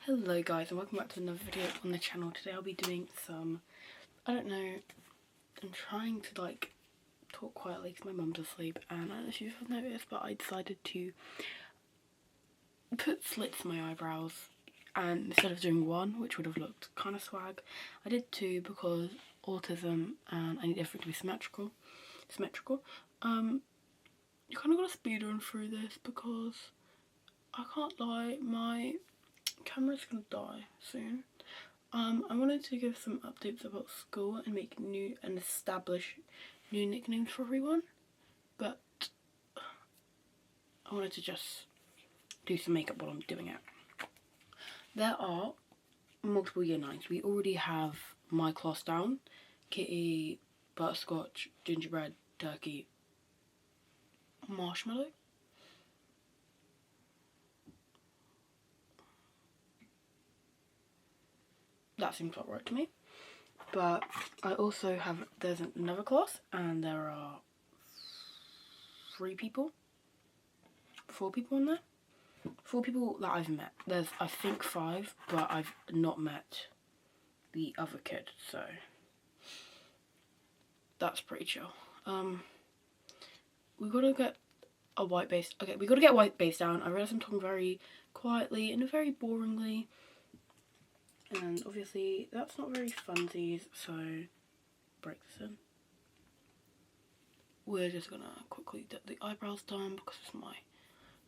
Hello guys and welcome back to another video on the channel. Today I'll be doing some, I don't know, I'm trying to like talk quietly because my mum's asleep, and I don't know if you've noticed, but I decided to put slits in my eyebrows, and instead of doing one, which would have looked kind of swag, I did two because autism and I need everything to be symmetrical. You kind of got to speed run through this because I can't lie, my camera's gonna die soon. I wanted to give some updates about school and make new and establish new nicknames for everyone, but I wanted to just do some makeup while I'm doing it. There are multiple year 9s. We already have my class down: Kitty, Butterscotch, Gingerbread, Turkey, Marshmallow. That seems about right to me. But I also have, there's another class and there are 4 people in there. 4 people that I've met. There's I think 5, but I've not met the other kid, so that's pretty chill. We gotta get a white base. Okay, we gotta get white base down. I realise I'm talking very quietly and very boringly. And obviously that's not very funsies, so break this in. We're just gonna quickly get the eyebrows done because it's my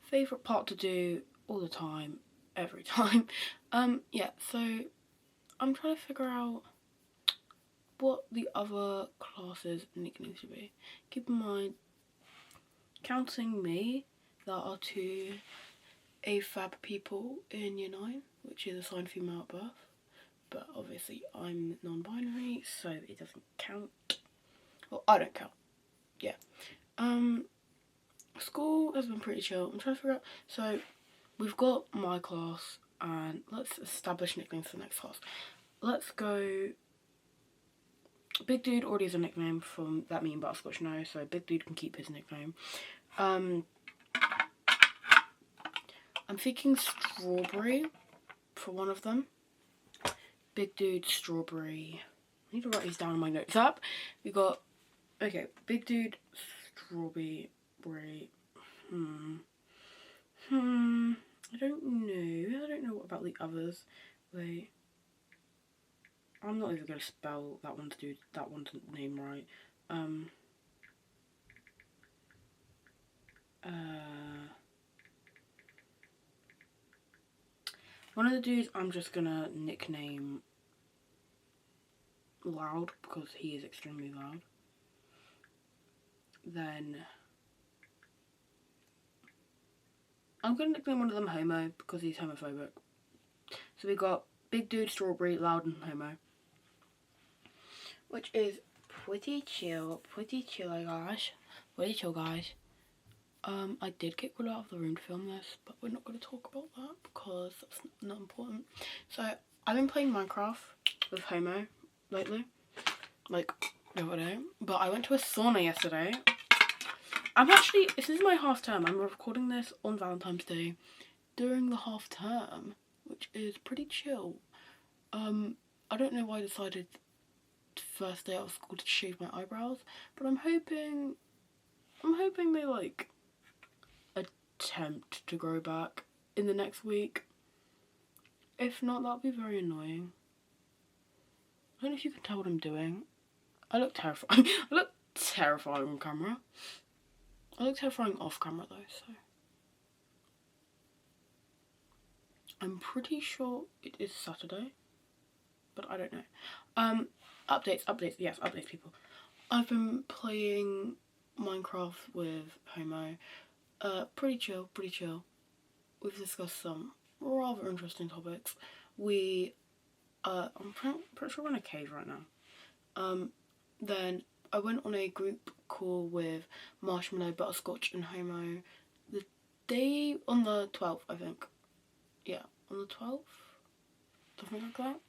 favourite part to do all the time, every time. Yeah, so I'm trying to figure out what the other classes' nicknames should be. Keep in mind, counting me, there are 2 AFAB people in year 9, which is assigned female at birth. But obviously I'm non-binary, so it doesn't count. Well, I don't count. Yeah. School has been pretty chill. I'm trying to figure out. So we've got my class, and let's establish nicknames for the next class. Let's go. Big Dude already has a nickname from that me and Butterscotch know, so Big Dude can keep his nickname. I'm thinking Strawberry for one of them. Big Dude, Strawberry. I need to write these down in my notes app. We got, okay, Big Dude, Strawberry. I don't know what about the others. Wait. I'm not even gonna spell that one's name right. One of the dudes I'm just gonna nickname Loud because he is extremely loud. Then I'm gonna nickname one of them Homo because he's homophobic. So we got Big Dude, Strawberry, Loud, and Homo, which is pretty chill, guys. Pretty chill, guys. I did get called out of the room to film this, but we're not going to talk about that because that's not important. So I've been playing Minecraft with Homo lately, like the other day, but I went to a sauna yesterday. This is my half term. I'm recording this on Valentine's Day during the half term, which is pretty chill. I don't know why I decided first day out of school to shave my eyebrows, but I'm hoping they like attempt to grow back in the next week. If not, that'll be very annoying. I don't know if you can tell what I'm doing. I look terrifying. I look terrifying on camera. I look terrifying off camera though, so I'm pretty sure it is Saturday, but I don't know. Updates, yes, updates people. I've been playing Minecraft with Homo. Pretty chill. We've discussed some rather interesting topics. I'm pretty sure we're in a cave right now. Then I went on a group call with Marshmallow, Butterscotch, and Homo the day on the 12th, I think. Yeah, on the 12th, something like that.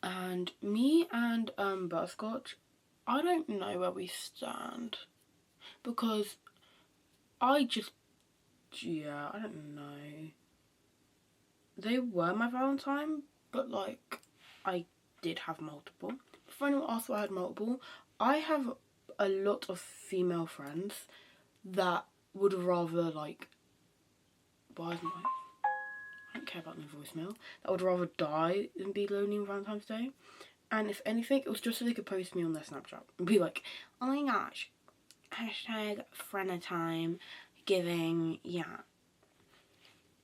And me and Butterscotch, I don't know where we stand because I don't know. they were my Valentine, but like I did have multiple. If anyone asked why I had multiple, I have a lot of female friends that would rather like, why is my, I don't care about my voicemail, that would rather die than be lonely on Valentine's Day. And if anything, it was just so they could post me on their Snapchat and be like, oh my gosh, hashtag friend time, giving, yeah.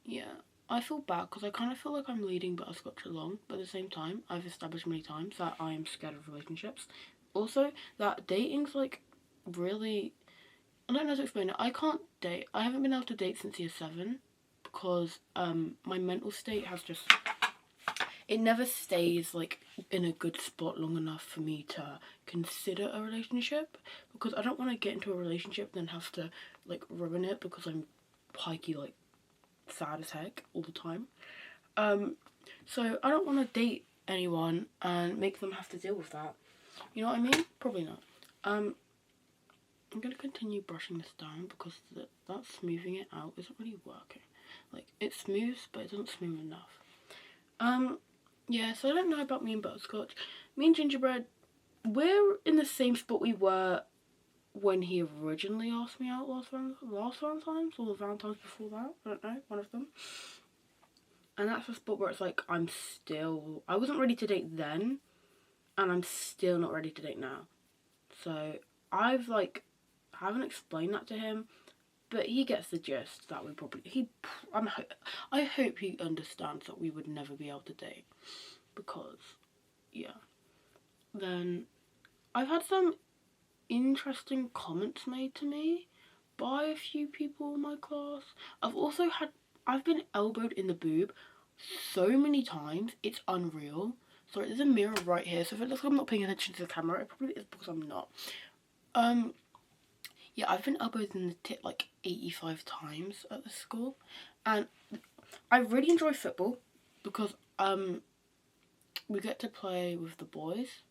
Yeah, I feel bad because I kind of feel like I'm leading butterscotch along, but at the same time, I've established many times that I am scared of relationships. Also, that dating's like really, I don't know how to explain it. I can't date. I haven't been able to date since year 7 because my mental state has just, it never stays like in a good spot long enough for me to consider a relationship, because I don't want to get into a relationship and then have to like ruin it because I'm pikey like sad as heck all the time. So I don't want to date anyone and make them have to deal with that. You know what I mean? Probably not. I'm gonna continue brushing this down because that smoothing it out isn't really working. Like, it smooths, but it doesn't smooth enough. Yeah, so I don't know about me and Butterscotch. Me and Gingerbread, we're in the same spot we were when he originally asked me out last Valentine's, or the Valentine's before that. I don't know, one of them. And that's a spot where it's like, I wasn't ready to date then, and I'm still not ready to date now. So I haven't explained that to him, but he gets the gist that I hope he understands that we would never be able to date, because, yeah. Then I've had some interesting comments made to me by a few people in my class. I've been elbowed in the boob so many times, it's unreal. Sorry, there's a mirror right here, so if it looks like I'm not paying attention to the camera, it probably is because I'm not. Yeah, I've been elbowed in the tit like 85 times at the school, and I really enjoy football because we get to play with the boys.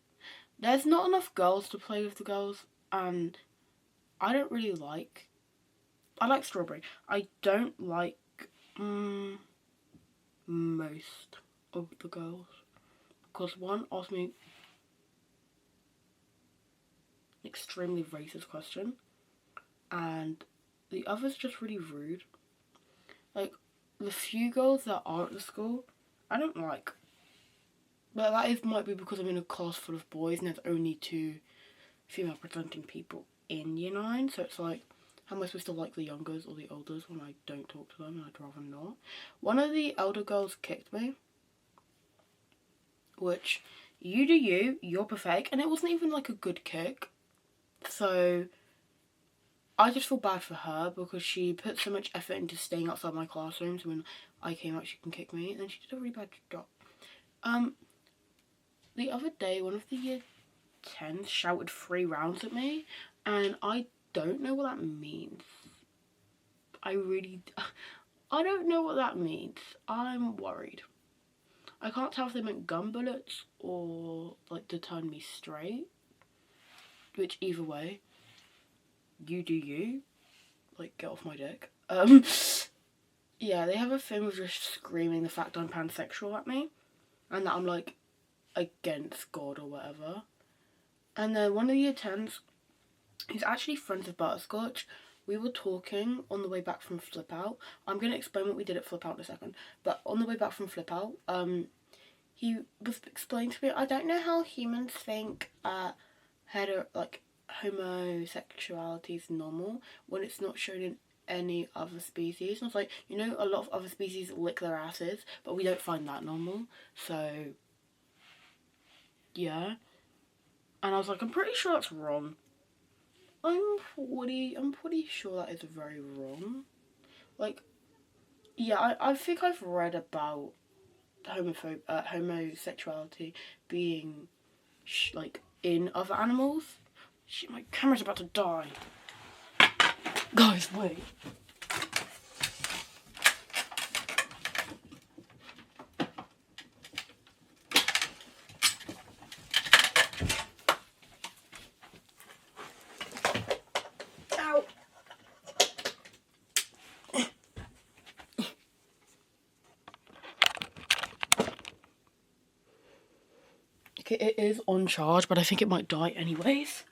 There's not enough girls to play with the girls, and I don't really like. I like strawberry. I don't like most of the girls, because one asked me an extremely racist question, and the other's just really rude. Like, the few girls that are at the school, I don't like. But might be because I'm in a class full of boys and there's only 2 female presenting people in year 9, so it's like, how am I supposed to like the youngers or the elders when I don't talk to them and I'd rather not? One of the elder girls kicked me, which, you do you, you're pathetic, and it wasn't even like a good kick. So I just feel bad for her because she put so much effort into staying outside my classroom, so when I came out she can kick me, and then she did a really bad job. The other day, one of the year 10s shouted 3 rounds at me, and I don't know what that means. I don't know what that means. I'm worried. I can't tell if they meant gun bullets or like to turn me straight, which either way, you do you. Like, get off my dick. Yeah, they have a thing of just screaming the fact I'm pansexual at me, and that I'm like against God or whatever. And then one of the year 10s, who's actually friends with Butterscotch, we were talking on the way back from Flip Out. I'm going to explain what we did at Flip Out in a second, but on the way back from Flip Out, he was explaining to me, I don't know how humans think homosexuality is normal when it's not shown in any other species. And I was like, you know, a lot of other species lick their asses, but we don't find that normal. So yeah. And I was like, I'm pretty sure that's wrong. I'm pretty sure that is very wrong. Like, yeah, I think I've read about homosexuality being like in other animals. Shit, my camera's about to die. Guys, wait. Ow. Okay, it is on charge, but I think it might die anyways.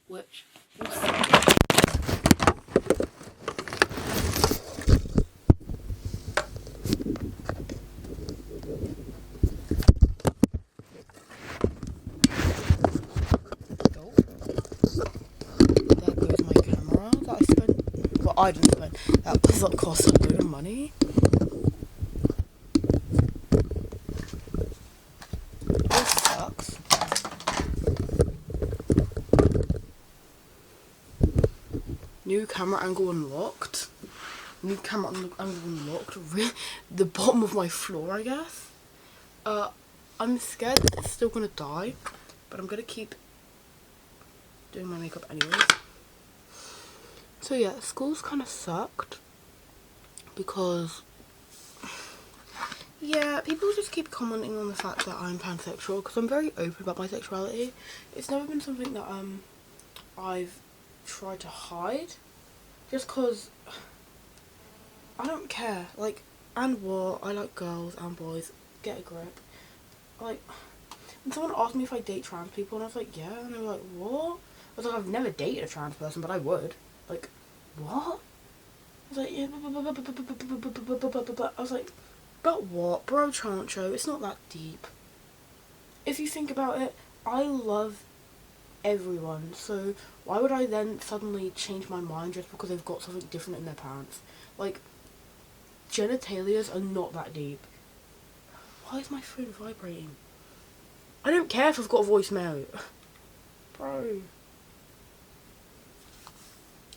Which, we'll see. There goes my camera that I spent. Well, I didn't spend. That does not cost a load of money. This sucks. New camera angle unlocked. New camera angle unlocked. The bottom of my floor, I guess. I'm scared that it's still gonna die, but I'm gonna keep doing my makeup anyways. So yeah, school's kind of sucked because, yeah, people just keep commenting on the fact that I'm pansexual because I'm very open about my sexuality. It's never been something that I've tried to hide, just because I don't care. Like, and what? I like girls and boys. Get a grip. Like, when someone asked me if I date trans people, and I was like, yeah, and they were like, what? I was like, I've never dated a trans person, but I would. Like, what? I was like, yeah, I was like, but what? Bro, chancho, it's not that deep. If you think about it, I love everyone, so why would I then suddenly change my mind just because they've got something different in their pants? Like, genitalias are not that deep. Why is my phone vibrating? I don't care if I've got a voicemail. Bro.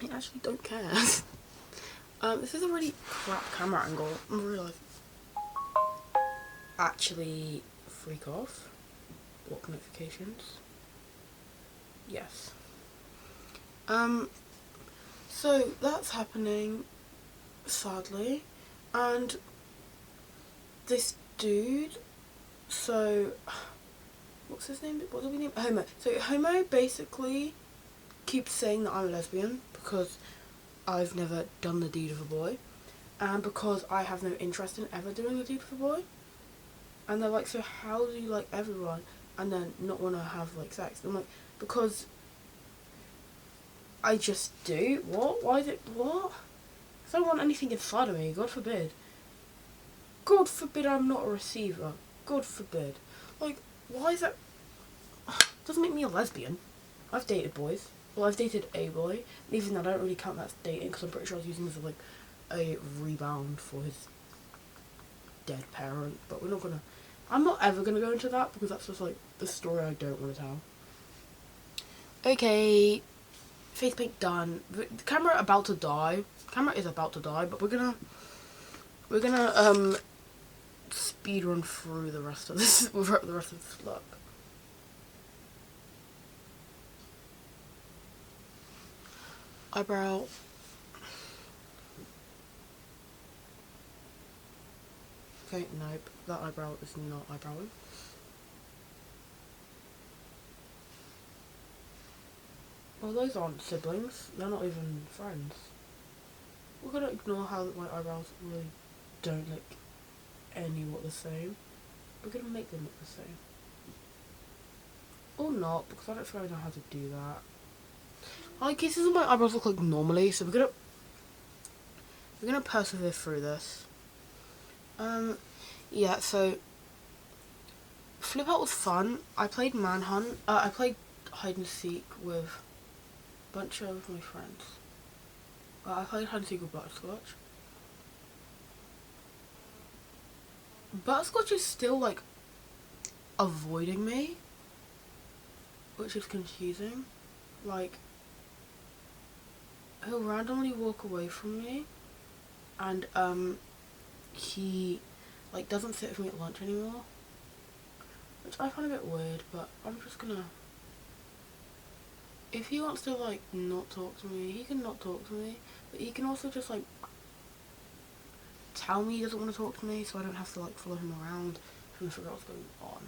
I actually don't care. This is a really crap camera angle. I realised. Actually, freak off. Block notifications. Yes. So that's happening, sadly. And this dude, so, what's his name? What do we name? Homo. So Homo basically keeps saying that I'm a lesbian because I've never done the deed of a boy, and because I have no interest in ever doing the deed of a boy. And they're like, so how do you like everyone and then not want to have like sex? And I'm like, because I just do. What? Why is it? What? I don't want anything inside of me. God forbid. God forbid I'm not a receiver. God forbid. Like, why is that? Doesn't make me a lesbian. I've dated boys. Well, I've dated a boy. Even though I don't really count that as dating because I'm pretty sure I was using this as like a rebound for his dead parent. But we're not gonna. I'm not ever gonna go into that because that's just like the story I don't want to tell. Okay, face paint done. The camera about to die. Camera is about to die, but we're gonna speed run through the rest of this. The rest of this look. Eyebrow. Okay, nope. That eyebrow is not eyebrowing. Well, those aren't siblings. They're not even friends. We're gonna ignore how my eyebrows really don't look what the same. We're gonna make them look the same. Or not, because I don't feel like I know how to do that. I guess this is my eyebrows look like normally, so we're gonna persevere through this. Yeah, so Flip Out was fun. I played Manhunt. I played hide and seek with a bunch of my friends. I played hide and seek with Butterscotch. Butterscotch is still like avoiding me, which is confusing. Like, he'll randomly walk away from me, and he like doesn't sit with me at lunch anymore, which I find a bit weird. But I'm just gonna, if he wants to like not talk to me, he can not talk to me, but he can also just like tell me he doesn't want to talk to me, so I don't have to like follow him around trying to figure out what's going on.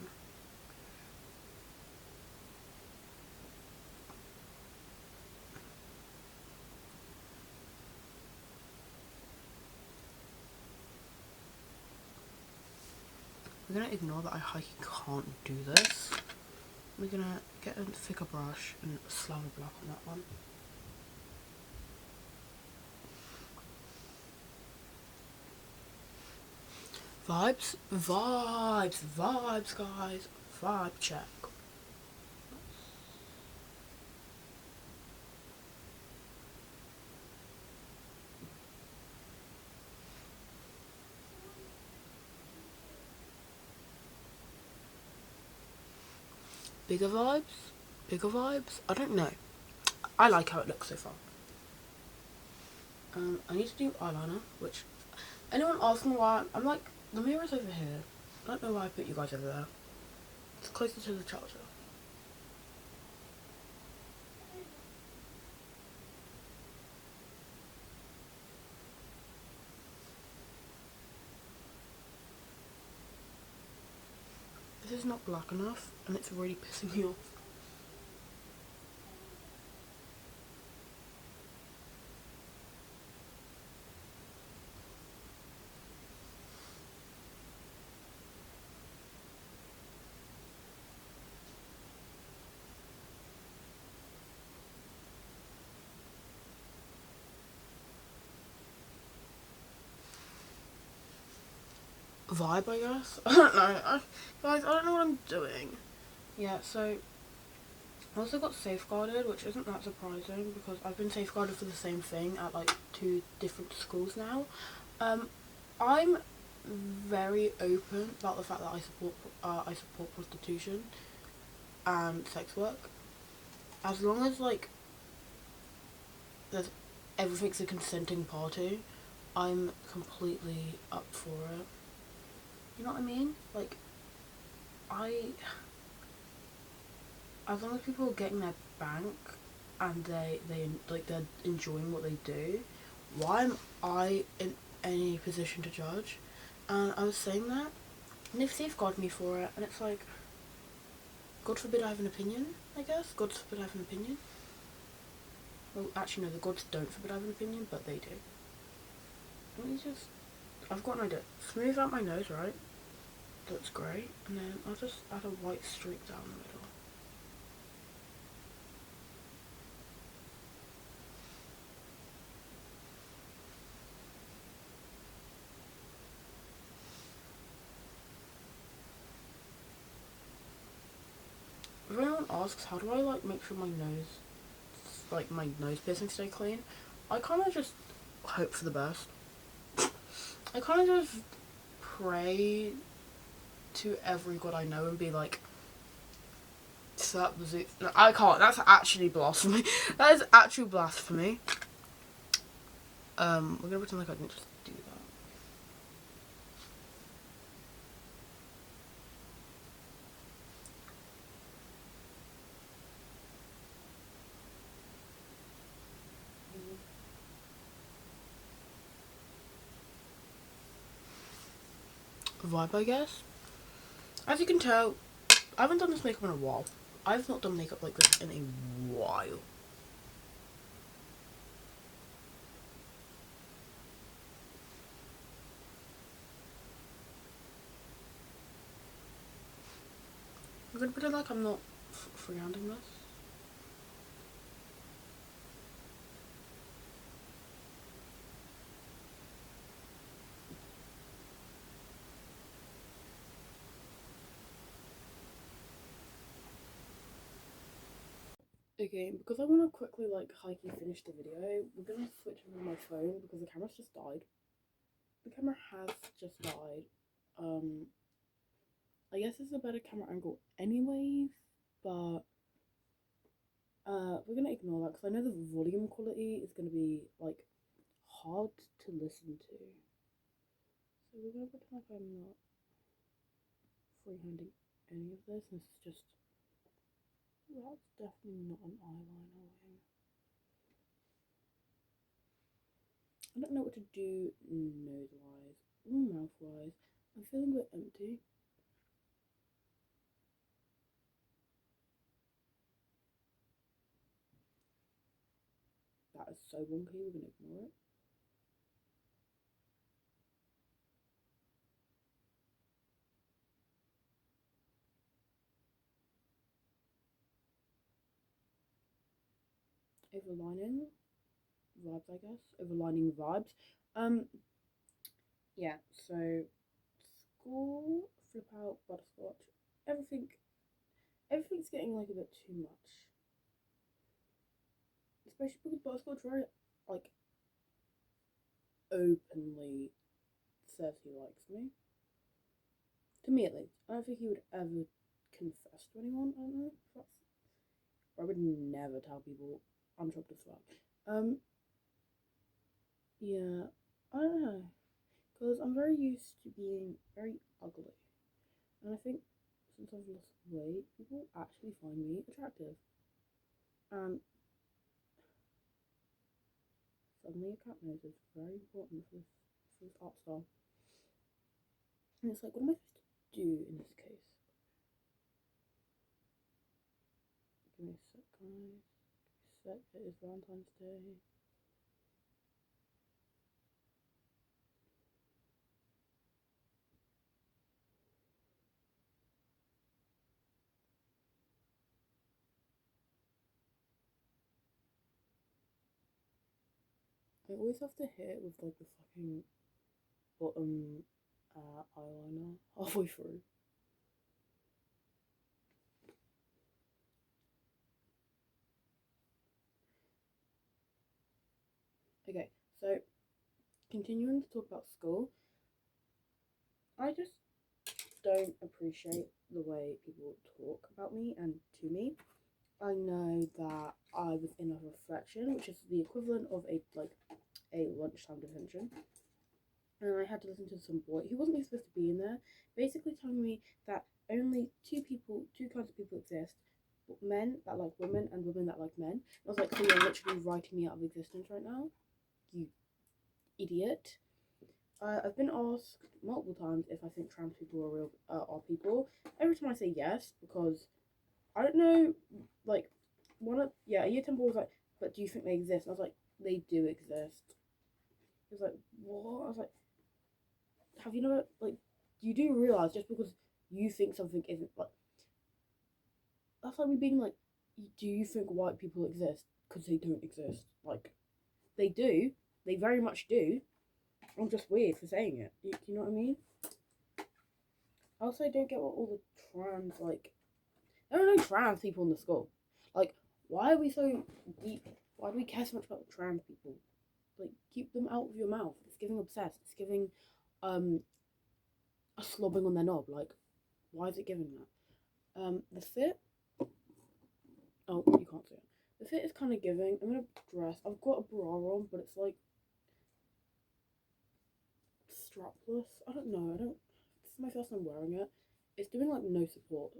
We're gonna ignore that I can't do this. We're gonna get a thicker brush and slam a black on that one. Vibes, vibes, vibes, guys. Vibe check. Bigger vibes? Bigger vibes? I don't know. I like how it looks so far. I need to do eyeliner, which anyone asking why I'm like, the mirror's over here. I don't know why I put you guys over there. It's closer to the charger. This is not black enough and it's really pissing me off. Vibe, I guess. I don't know. Guys, I don't know what I'm doing. Yeah, so I also got safeguarded, which isn't that surprising because I've been safeguarded for the same thing at like 2 different schools now. I'm very open about the fact that I support prostitution and sex work, as long as like there's everything's a consenting party. I'm completely up for it. You know what I mean? Like, as long as people are getting their bank and they're enjoying what they do, why am I in any position to judge? And I was saying that, and they've safeguarded me for it, and it's like, God forbid I have an opinion, I guess. God forbid I have an opinion. Well, actually no, the gods don't forbid I have an opinion, but they do. Let me just, I've got an idea. Smooth out my nose, right? That's great. And then I'll just add a white streak down the middle. If anyone asks, how do I like make sure my nose piercings stay clean? I kind of just hope for the best. I kind of just pray to every god I know and be like, no, I can't. That's actually blasphemy. That is actual blasphemy. We're gonna pretend like I didn't just do that. Vibe, I guess. As you can tell, I haven't done this makeup in a while. I've not done makeup like this in a while. I'm gonna pretend like I'm not freehanding this. Okay, because I want to quickly like hikey finish the video, we're gonna switch over my phone because the camera's just died. The camera has just died. I guess it's a better camera angle anyways, but we're gonna ignore that because I know the volume quality is gonna be like hard to listen to. So we're gonna pretend like I'm not freehanding any of this. This is just, that's definitely not an eyeliner wing. I don't know what to do nose wise or mouth wise. I'm feeling a bit empty. That is so wonky, we're gonna ignore it. overlining vibes, I guess. Overlining vibes. Um, yeah, so school, flip out, butterscotch, everything, everything's getting like a bit too much. Especially because butterscotch very, like, openly says he likes me. To me, at least. I don't think he would ever confess to anyone. I don't know. I would never tell people I'm chopped as fuck. Yeah, I don't know. Because I'm very used to being very ugly. And I think since I've lost weight, people actually find me attractive. And suddenly a cat nose is very important for this art style. And it's like, what am I supposed to do in this case? Give me a sec, guys. Give me a sec. It is Valentine's Day. I always have to hit it with like the fucking bottom eyeliner halfway through. Okay, so continuing to talk about school, I just don't appreciate the way people talk about me and to me. I know that I was in a reflection, which is the equivalent of a lunchtime detention, and I had to listen to some boy who wasn't even supposed to be in there, basically telling me that only two kinds of people exist: men that like women and women that like men. And I was like, so you're literally writing me out of existence right now, you idiot. I've been asked multiple times if I think trans people are real are people. Every time I say yes, because I don't know, like a year 10 boy was like, but do you think they exist? And I was like, they do exist. He was like, what? I was like, have you never like? You do realize just because you think something isn't like that's like me being like, do you think white people exist? Because they don't exist. Like they do, they very much do. I'm just weird for saying it. Do you know what I mean? I also don't get what all the trans like. There are no trans people in the school. Like, why are we so deep? Why do we care so much about trans people? Like, keep them out of your mouth. It's giving obsessed. It's giving a slobbing on their knob. Like, why is it giving that? The fit. Oh, you can't see it. The fit is kind of giving. I'm gonna dress. I've got a bra on, but it's like strapless. I don't know. I don't. This is my first time wearing it. It's doing like no support.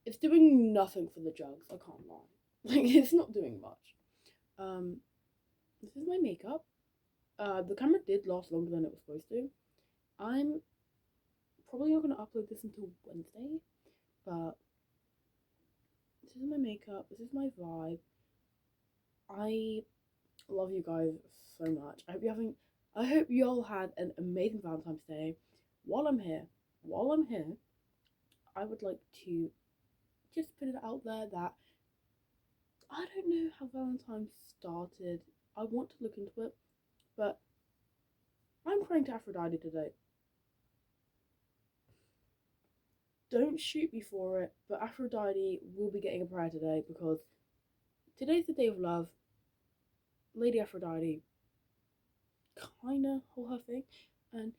It's doing nothing for the jugs. I can't lie. Like it's not doing much. Um, this is my makeup. The camera did last longer than it was supposed to. I'm probably not gonna upload this until Wednesday, but this is my makeup. This is my vibe. I love you guys so much. I hope you all had an amazing Valentine's Day. While I'm here, I would like to just put it out there that I don't know how Valentine's started. I want to look into it, but I'm praying to Aphrodite today. Don't shoot me for it, but Aphrodite will be getting a prayer today because today's the day of love. Lady Aphrodite kinda hold her thing, and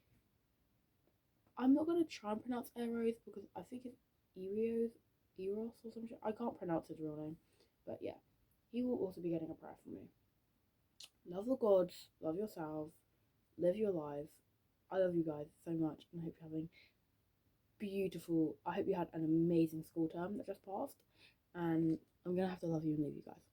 I'm not gonna try and pronounce Eros because I think it's Eros or some shit. I can't pronounce his real name, but yeah, he will also be getting a prayer from me. Love the gods, love yourself, live your life. I love you guys so much, and I hope you're having beautiful. I hope you had an amazing school term that just passed, and I'm gonna have to love you and leave you guys.